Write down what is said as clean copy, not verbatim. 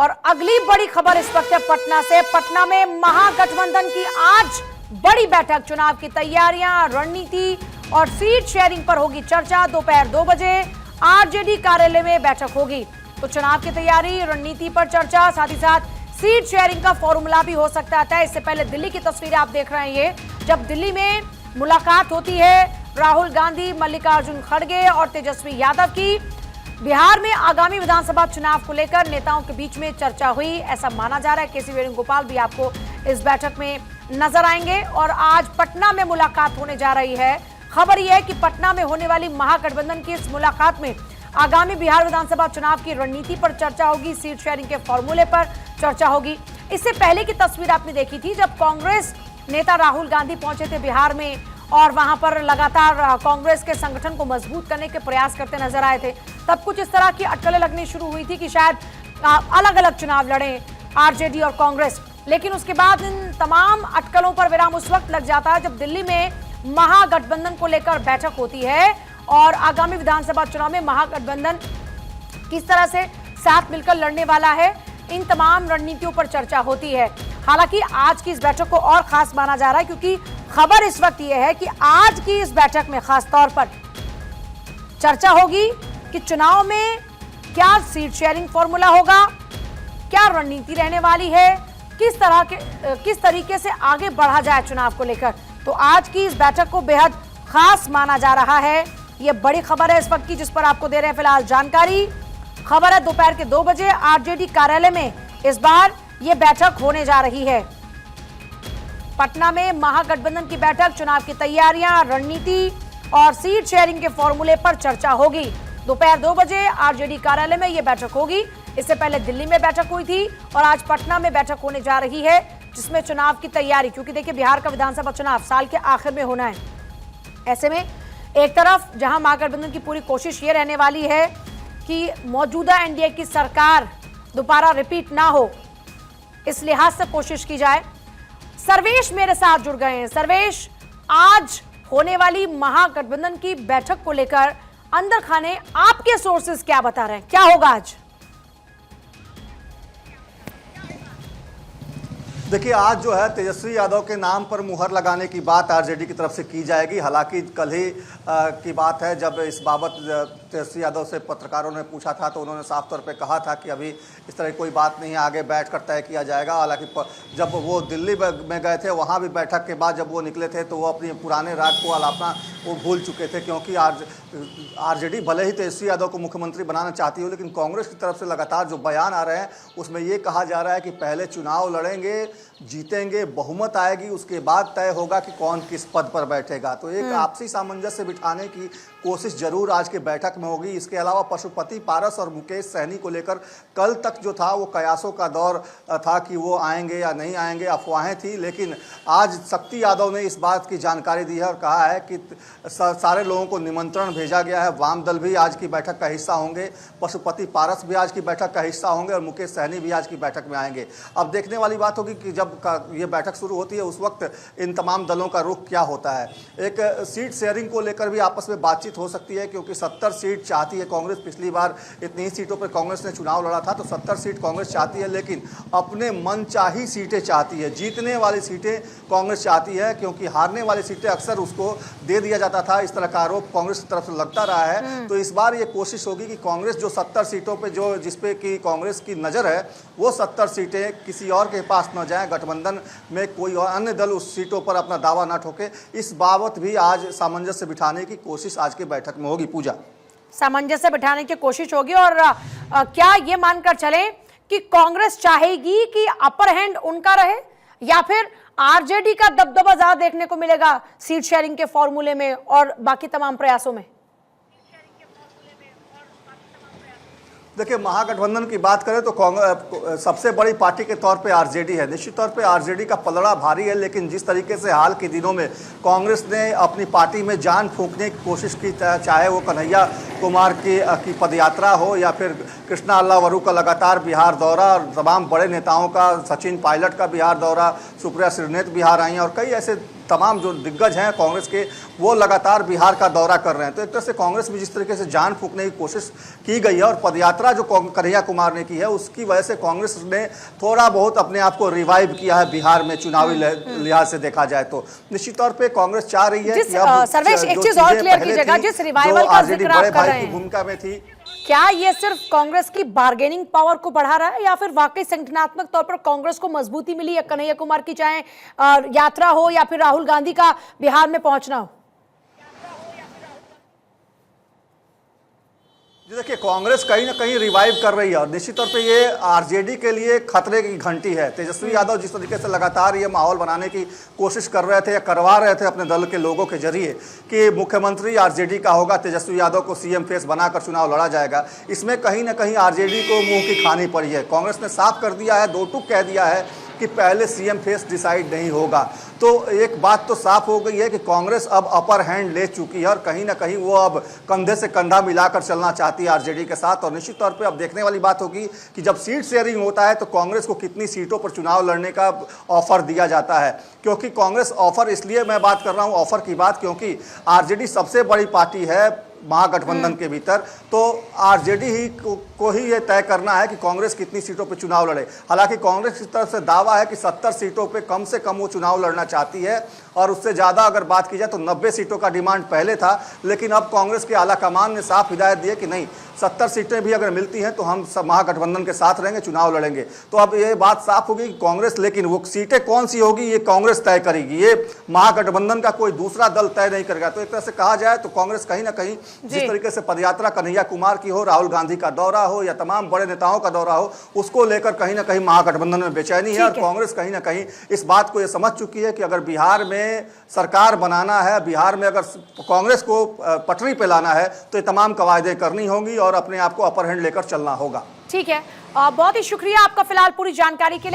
और अगली बड़ी खबर इस वक्त है पटना से। पटना में महागठबंधन की आज बड़ी बैठक, चुनाव की तैयारियां, रणनीति और सीट शेयरिंग पर होगी चर्चा। दोपहर 2 बजे आरजेडी कार्यालय में बैठक होगी। तो चुनाव की तैयारी, रणनीति पर चर्चा, साथ ही साथ सीट शेयरिंग का फॉर्मूला भी हो सकता है। इससे पहले दिल्ली की तस्वीरें आप देख रहे हैं। ये जब दिल्ली में मुलाकात होती है राहुल गांधी, मल्लिकार्जुन खड़गे और तेजस्वी यादव की, बिहार में आगामी विधानसभा चुनाव को लेकर नेताओं के बीच में चर्चा हुई, ऐसा माना जा रहा है। केसी वेणुगोपाल भी आपको इस बैठक में नजर आएंगे और आज पटना में मुलाकात होने जा रही है। खबर यह है कि पटना में होने वाली महागठबंधन की इस मुलाकात में आगामी बिहार विधानसभा चुनाव की रणनीति पर चर्चा होगी, सीट शेयरिंग के फॉर्मूले पर चर्चा होगी। इससे पहले की तस्वीर आपने देखी थी जब कांग्रेस नेता राहुल गांधी पहुंचे थे बिहार में और वहां पर लगातार कांग्रेस के संगठन को मजबूत करने के प्रयास करते नजर आए थे। तब कुछ इस तरह की अटकलें लगनी शुरू हुई थी कि शायद अलग अलग चुनाव लड़ें आरजेडी और कांग्रेस, लेकिन उसके बाद इन तमाम अटकलों पर विराम उस वक्त लग जाता है जब दिल्ली में महागठबंधन को लेकर बैठक होती है और आगामी विधानसभा चुनाव में महागठबंधन किस तरह से साथ मिलकर लड़ने वाला है, इन तमाम रणनीतियों पर चर्चा होती है। हालांकि आज की इस बैठक को और खास माना जा रहा है क्योंकि खबर इस वक्त यह है कि आज की इस बैठक में खास तौर पर चर्चा होगी कि चुनाव में क्या सीट शेयरिंग फॉर्मूला होगा, क्या रणनीति रहने वाली है, किस तरीके से आगे बढ़ा जाए चुनाव को लेकर। तो आज की इस बैठक को बेहद खास माना जा रहा है। यह बड़ी खबर है इस वक्त की, जिस पर आपको दे रहे हैं फिलहाल जानकारी। खबर है दोपहर के 2 बजे आरजेडी कार्यालय में इस बार यह बैठक होने जा रही है। पटना में महागठबंधन की बैठक, चुनाव की तैयारियां, रणनीति और सीट शेयरिंग के फॉर्मूले पर चर्चा होगी। दोपहर 2 बजे आरजेडी कार्यालय में यह बैठक होगी। इससे पहले दिल्ली में बैठक हुई थी और आज पटना में बैठक होने जा रही है, जिसमें चुनाव की तैयारी, क्योंकि देखिए बिहार का विधानसभा चुनाव साल के आखिर में होना है। ऐसे में एक तरफ जहां महागठबंधन की पूरी कोशिश ये रहने वाली है कि मौजूदा एनडीए की सरकार दोबारा रिपीट ना हो, इस लिहाज से कोशिश की जाए। सर्वेश मेरे साथ जुड़ गए हैं। सर्वेश, आज होने वाली महागठबंधन की बैठक को लेकर अंदर खाने आपके सोर्सेज क्या बता रहे हैं, क्या होगा आज? देखिए, आज जो है तेजस्वी यादव के नाम पर मुहर लगाने की बात आरजेडी की तरफ से की जाएगी। हालांकि कल ही की बात है जब इस बाबत तेजस्वी यादव से पत्रकारों ने पूछा था तो उन्होंने साफ तौर पे कहा था कि अभी इस तरह की कोई बात नहीं है, आगे बैठकर तय किया जाएगा। हालांकि जब वो दिल्ली में गए थे, वहाँ भी बैठक के बाद जब वो निकले थे तो वो अपने पुराने राग को आलापना वो भूल चुके थे, क्योंकि आरजेडी भले ही तेजस्वी यादव को मुख्यमंत्री बनाना चाहती हो, लेकिन कांग्रेस की तरफ से लगातार जो बयान आ रहे हैं उसमें ये कहा जा रहा है कि पहले चुनाव लड़ेंगे, जीतेंगे, बहुमत आएगी, उसके बाद तय होगा कि कौन किस पद पर बैठेगा। तो एक आपसी सामंजस्य बिठाने की कोशिश जरूर आज के बैठक में होगी। इसके अलावा पशुपति पारस और मुकेश सहनी को लेकर कल तक जो था वो कयासों का दौर था कि वो आएंगे या नहीं आएंगे, अफवाहें थी, लेकिन आज शक्ति यादव ने इस बात की जानकारी दी है और कहा है कि सारे लोगों को निमंत्रण भेजा गया है। वाम दल भी आज की बैठक का हिस्सा होंगे, पशुपति पारस भी आज की बैठक का हिस्सा होंगे और मुकेश सहनी भी आज की बैठक में आएंगे। अब देखने वाली बात होगी कि जब ये बैठक शुरू होती है उस वक्त इन तमाम दलों का रुख क्या होता है। एक सीट शेयरिंग को लेकर भी आपस में बातचीत हो सकती है, क्योंकि 70 सीट चाहती है कांग्रेस। पिछली बार इतनी ही सीटों पर कांग्रेस ने चुनाव लड़ा था तो 70 सीट कांग्रेस चाहती है, लेकिन अपने मनचाही सीटें चाहती है। जीतने वाली सीटें कांग्रेस चाहती है, क्योंकि हारने वाली सीटें अक्सर उसको दे दिया जाता था। इस तरह का आरोप कांग्रेस की तरफ से लगता रहा है। तो इस बार ये कोशिश होगी कि कांग्रेस जो 70 सीटों पर जो जिसपे कि कांग्रेस की नज़र है वो 70 सीटें किसी और के पास न जाएं, गठबंधन में कोई और अन्य दल उस सीटों पर अपना दावा ना ठोके। इस बाबत भी आज सामंजस्य बिठाने की कोशिश आज के बैठक में होगी। पूजा, सामंजस्य बिठाने की कोशिश होगी और क्या ये मानकर चले कि कांग्रेस चाहेगी कि अपर हैंड उनका रहे या फिर आरजेडी का दबदबा ज्यादा देखने को मिलेगा सीट शेयरिंग के फॉर्मूले में और बाकी तमाम प्रयासों में? देखिए, महागठबंधन की बात करें तो सबसे बड़ी पार्टी के तौर पे आरजेडी है। निश्चित तौर पे आरजेडी का पलड़ा भारी है, लेकिन जिस तरीके से हाल के दिनों में कांग्रेस ने अपनी पार्टी में जान फूंकने की कोशिश की, चाहे वो कन्हैया कुमार की पदयात्रा हो या फिर कृष्णा अल्लावरू का लगातार बिहार दौरा और तमाम बड़े नेताओं का, सचिन पायलट का बिहार दौरा, सुप्रिया श्रीनेत बिहार आई और कई ऐसे तमाम जो दिग्गज हैं कांग्रेस के वो लगातार बिहार का दौरा कर रहे हैं। तो एक तरह से कांग्रेस में जिस तरीके से जान फूंकने की कोशिश की गई है और पदयात्रा जो कन्हैया कुमार ने की है उसकी वजह से कांग्रेस ने थोड़ा बहुत अपने आप को रिवाइव किया है बिहार में चुनावी लिहाज से देखा जाए तो। निश्चित तौर पे कांग्रेस चाह रही है कि अब सर्वेश एक चीज और क्लियर कीजिएगा, जिस रिवाइवल का जिक्र आप कर रहे हैं भूमिका में थी, क्या ये सिर्फ कांग्रेस की बार्गेनिंग पावर को बढ़ा रहा है या फिर वाकई संगठनात्मक तौर पर कांग्रेस को मजबूती मिली है, कन्हैया कुमार की चाहे यात्रा हो या फिर राहुल गांधी का बिहार में पहुंचना हो? जी देखिए, कांग्रेस कहीं ना कहीं रिवाइव कर रही है और निश्चित तौर पे ये आरजेडी के लिए खतरे की घंटी है। तेजस्वी यादव जिस तरीके से लगातार ये माहौल बनाने की कोशिश कर रहे थे या करवा रहे थे अपने दल के लोगों के जरिए कि मुख्यमंत्री आरजेडी का होगा, तेजस्वी यादव को सीएम फेस बनाकर चुनाव लड़ा जाएगा, इसमें कहीं ना कहीं आरजेडी को मुंह की खानी पड़ी है। कांग्रेस ने साफ कर दिया है, दो टूक कह दिया है कि पहले सीएम फेस डिसाइड नहीं होगा। तो एक बात तो साफ हो गई है कि कांग्रेस अब अपर हैंड ले चुकी है और कहीं ना कहीं वो अब कंधे से कंधा मिलाकर चलना चाहती है आरजेडी के साथ। और निश्चित तौर पे अब देखने वाली बात होगी कि जब सीट शेयरिंग होता है तो कांग्रेस को कितनी सीटों पर चुनाव लड़ने का ऑफर दिया जाता है। क्योंकि कांग्रेस ऑफर, इसलिए मैं बात कर रहा हूँ ऑफर की बात, क्योंकि आरजेडी सबसे बड़ी पार्टी है महागठबंधन के भीतर, तो आरजेडी ही को ही ये तय करना है कि कांग्रेस कितनी सीटों पर चुनाव लड़े। हालांकि कांग्रेस की तरफ से दावा है कि 70 सीटों पे कम से कम वो चुनाव लड़ना चाहती है और उससे ज़्यादा अगर बात की जाए तो 90 सीटों का डिमांड पहले था, लेकिन अब कांग्रेस के आला कमान ने साफ हिदायत दी है कि नहीं, 70 सीटें भी अगर मिलती हैं तो हम सब महागठबंधन के साथ रहेंगे, चुनाव लड़ेंगे। तो अब ये बात साफ होगी कि कांग्रेस, लेकिन वो सीटें कौन सी होगी ये कांग्रेस तय करेगी, ये महागठबंधन का कोई दूसरा दल तय नहीं करेगा। तो एक तरह से कहा जाए तो कांग्रेस कहीं ना कहीं जिस तरीके से पदयात्रा कन्हैया कुमार की हो, राहुल गांधी का दौरा हो या तमाम बड़े नेताओं का दौरा हो, उसको लेकर कहीं ना कहीं महागठबंधन में बेचैनी है। और कांग्रेस कहीं ना कहीं इस बात को ये समझ चुकी है कि अगर बिहार में सरकार बनाना है, बिहार में अगर कांग्रेस को पटरी पे लाना है तो ये तमाम कवायदें करनी होंगी और अपने आप को अपर हैंड लेकर चलना होगा। ठीक है, बहुत ही शुक्रिया आपका फिलहाल पूरी जानकारी के लिए।